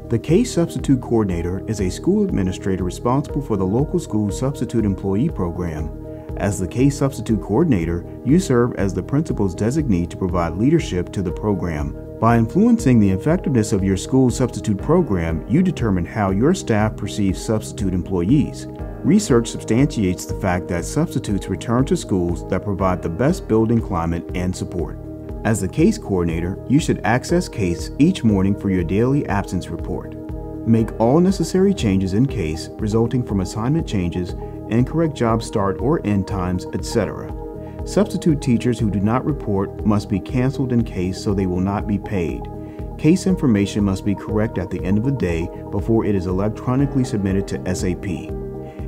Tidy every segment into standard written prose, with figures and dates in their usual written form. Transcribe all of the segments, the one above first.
The CASE Substitute Coordinator is a school administrator responsible for the local school substitute employee program. As the CASE Substitute Coordinator, you serve as the principal's designee to provide leadership to the program. By influencing the effectiveness of your school substitute program, you determine how your staff perceives substitute employees. Research substantiates the fact that substitutes return to schools that provide the best building climate and support. As the CASE Coordinator, you should access CASE each morning for your daily absence report. Make all necessary changes in CASE resulting from assignment changes, incorrect job start or end times, etc. Substitute teachers who do not report must be canceled in CASE so they will not be paid. CASE information must be correct at the end of the day before it is electronically submitted to SAP.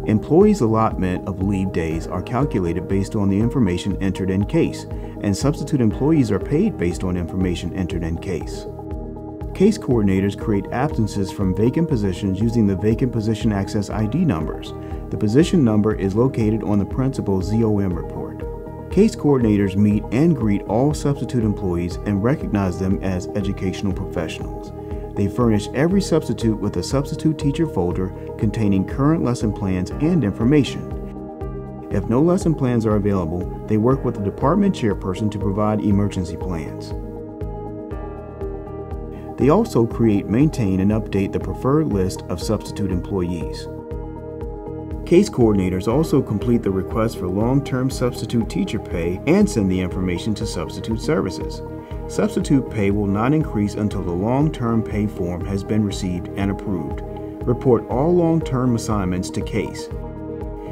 Employees' allotment of leave days are calculated based on the information entered in CASE, and substitute employees are paid based on information entered in CASE. CASE coordinators create absences from vacant positions using the Vacant Position Access ID numbers. The position number is located on the principal's ZOM report. CASE coordinators meet and greet all substitute employees and recognize them as educational professionals. They furnish every substitute with a substitute teacher folder containing current lesson plans and information. If no lesson plans are available, they work with the department chairperson to provide emergency plans. They also create, maintain, and update the preferred list of substitute employees. CASE coordinators also complete the request for long-term substitute teacher pay and send the information to substitute services. Substitute pay will not increase until the long-term pay form has been received and approved. Report all long-term assignments to CASE.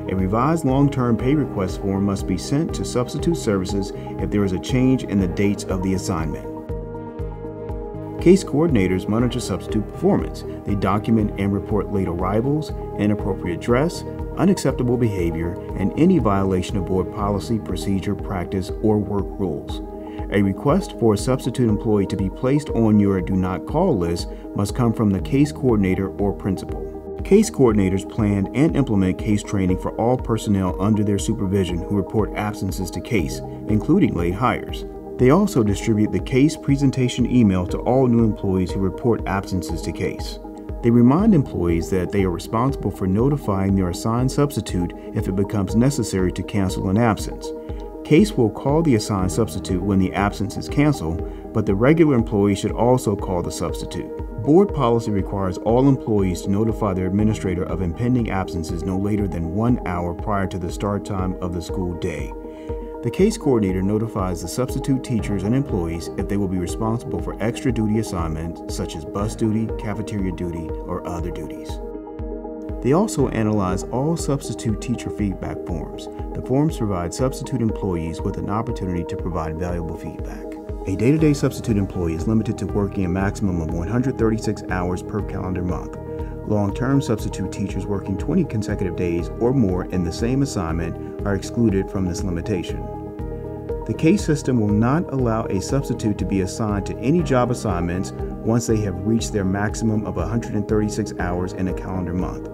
A revised long-term pay request form must be sent to substitute services if there is a change in the dates of the assignment. CASE coordinators monitor substitute performance. They document and report late arrivals, inappropriate dress, unacceptable behavior, and any violation of board policy, procedure, practice, or work rules. A request for a substitute employee to be placed on your Do Not Call list must come from the CASE coordinator or principal. CASE coordinators plan and implement CASE training for all personnel under their supervision who report absences to CASE, including late hires. They also distribute the CASE presentation email to all new employees who report absences to CASE. They remind employees that they are responsible for notifying their assigned substitute if it becomes necessary to cancel an absence. CASE will call the assigned substitute when the absence is canceled, but the regular employee should also call the substitute. Board policy requires all employees to notify their administrator of impending absences no later than 1 hour prior to the start time of the school day. The CASE coordinator notifies the substitute teachers and employees if they will be responsible for extra duty assignments such as bus duty, cafeteria duty, or other duties. They also analyze all substitute teacher feedback forms. The forms provide substitute employees with an opportunity to provide valuable feedback. A day-to-day substitute employee is limited to working a maximum of 136 hours per calendar month. Long-term substitute teachers working 20 consecutive days or more in the same assignment are excluded from this limitation. The CASE system will not allow a substitute to be assigned to any job assignments once they have reached their maximum of 136 hours in a calendar month.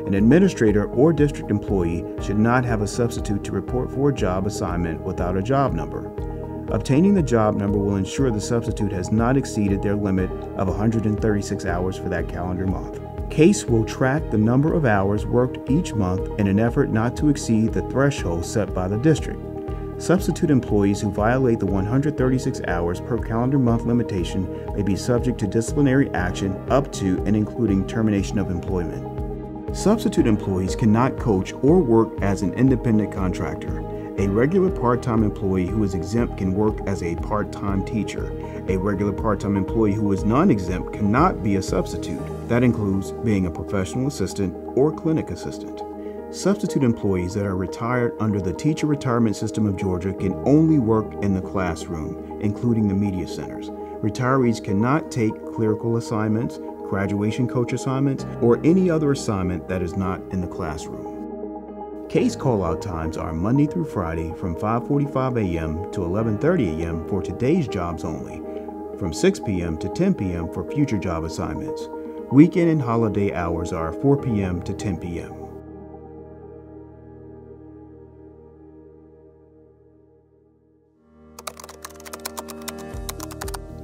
An administrator or district employee should not have a substitute to report for a job assignment without a job number. Obtaining the job number will ensure the substitute has not exceeded their limit of 136 hours for that calendar month. CASE will track the number of hours worked each month in an effort not to exceed the threshold set by the district. Substitute employees who violate the 136 hours per calendar month limitation may be subject to disciplinary action up to and including termination of employment. Substitute employees cannot coach or work as an independent contractor. A regular part-time employee who is exempt can work as a part-time teacher. A regular part-time employee who is non-exempt cannot be a substitute. That includes being a professional assistant or clinic assistant. Substitute employees that are retired under the Teacher Retirement System of Georgia can only work in the classroom, including the media centers. Retirees cannot take clerical assignments, graduation coach assignments, or any other assignment that is not in the classroom. CASE call-out times are Monday through Friday from 5:45 a.m. to 11:30 a.m. for today's jobs only, from 6 p.m. to 10 p.m. for future job assignments. Weekend and holiday hours are 4 p.m. to 10 p.m.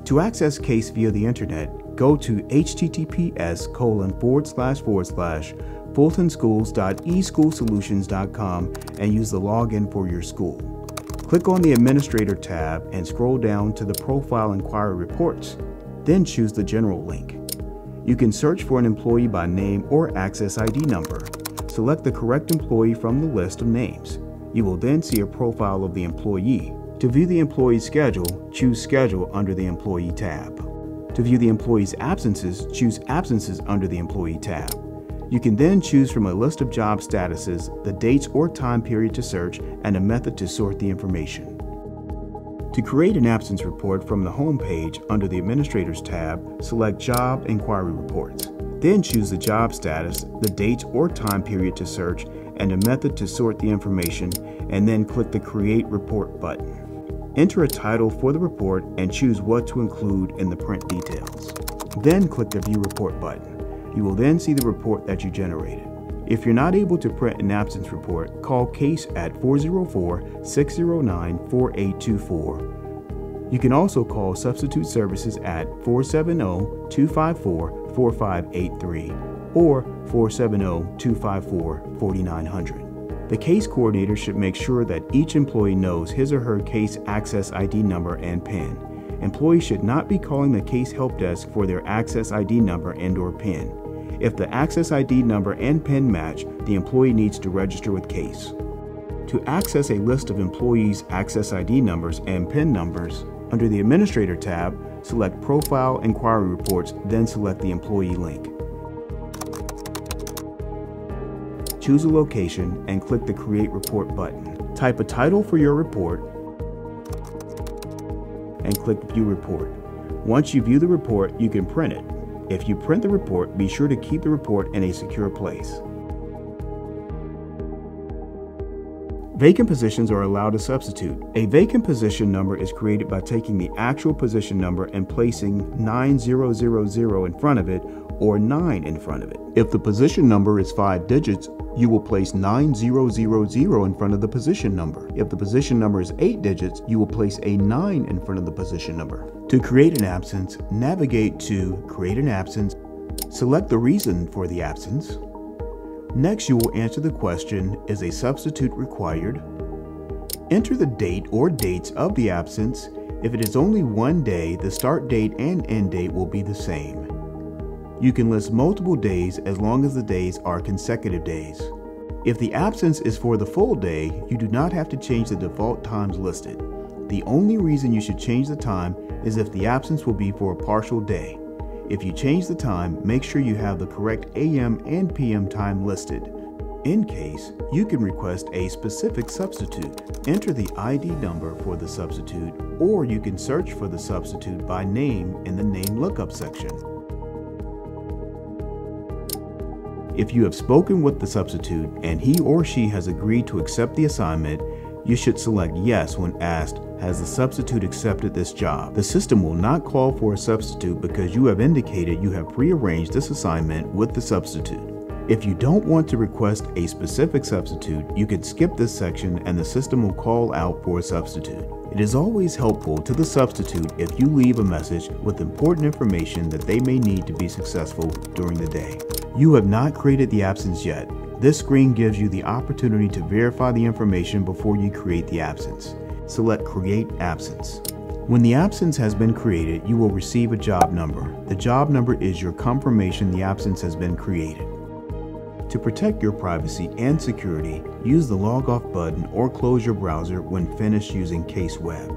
To access CASE via the internet, go to https://fultonschools.eschoolsolutions.com and use the login for your school. Click on the Administrator tab and scroll down to the Profile Inquiry Reports. Then choose the General link. You can search for an employee by name or access ID number. Select the correct employee from the list of names. You will then see a profile of the employee. To view the employee's schedule, choose Schedule under the Employee tab. To view the employee's absences, choose Absences under the Employee tab. You can then choose from a list of job statuses, the dates or time period to search, and a method to sort the information. To create an absence report from the home page under the Administrators tab, select Job Inquiry Reports. Then choose the job status, the dates or time period to search, and a method to sort the information, and then click the Create Report button. Enter a title for the report and choose what to include in the print details. Then click the View Report button. You will then see the report that you generated. If you're not able to print an absence report, call CASE at 404-609-4824. You can also call Substitute Services at 470-254-4583 or 470-254-4900. The CASE coordinator should make sure that each employee knows his or her CASE access ID number and PIN. Employees should not be calling the CASE help desk for their access ID number and/or PIN. If the access ID number and PIN match, the employee needs to register with CASE. To access a list of employees' access ID numbers and PIN numbers, under the Administrator tab, select Profile Inquiry Reports, then select the Employee link. Choose a location and click the Create Report button. Type a title for your report and click View Report. Once you view the report, you can print it. If you print the report, be sure to keep the report in a secure place. Vacant positions are allowed to substitute. A vacant position number is created by taking the actual position number and placing 9000 in front of it or 9 in front of it. If the position number is 5 digits, you will place 9000 in front of the position number. If the position number is 8 digits, you will place a 9 in front of the position number. To create an absence, navigate to Create an Absence, select the reason for the absence. Next, you will answer the question, is a substitute required? Enter the date or dates of the absence. If it is only one day, the start date and end date will be the same. You can list multiple days as long as the days are consecutive days. If the absence is for the full day, you do not have to change the default times listed. The only reason you should change the time is if the absence will be for a partial day. If you change the time, make sure you have the correct AM and PM time listed. In case, you can request a specific substitute. Enter the ID number for the substitute, or you can search for the substitute by name in the Name Lookup section. If you have spoken with the substitute and he or she has agreed to accept the assignment, you should select Yes when asked, has the substitute accepted this job? The system will not call for a substitute because you have indicated you have prearranged this assignment with the substitute. If you don't want to request a specific substitute, you can skip this section and the system will call out for a substitute. It is always helpful to the substitute if you leave a message with important information that they may need to be successful during the day. You have not created the absence yet. This screen gives you the opportunity to verify the information before you create the absence. Select Create Absence. When the absence has been created, you will receive a job number. The job number is your confirmation the absence has been created. To protect your privacy and security, use the Log Off button or close your browser when finished using CASE Web.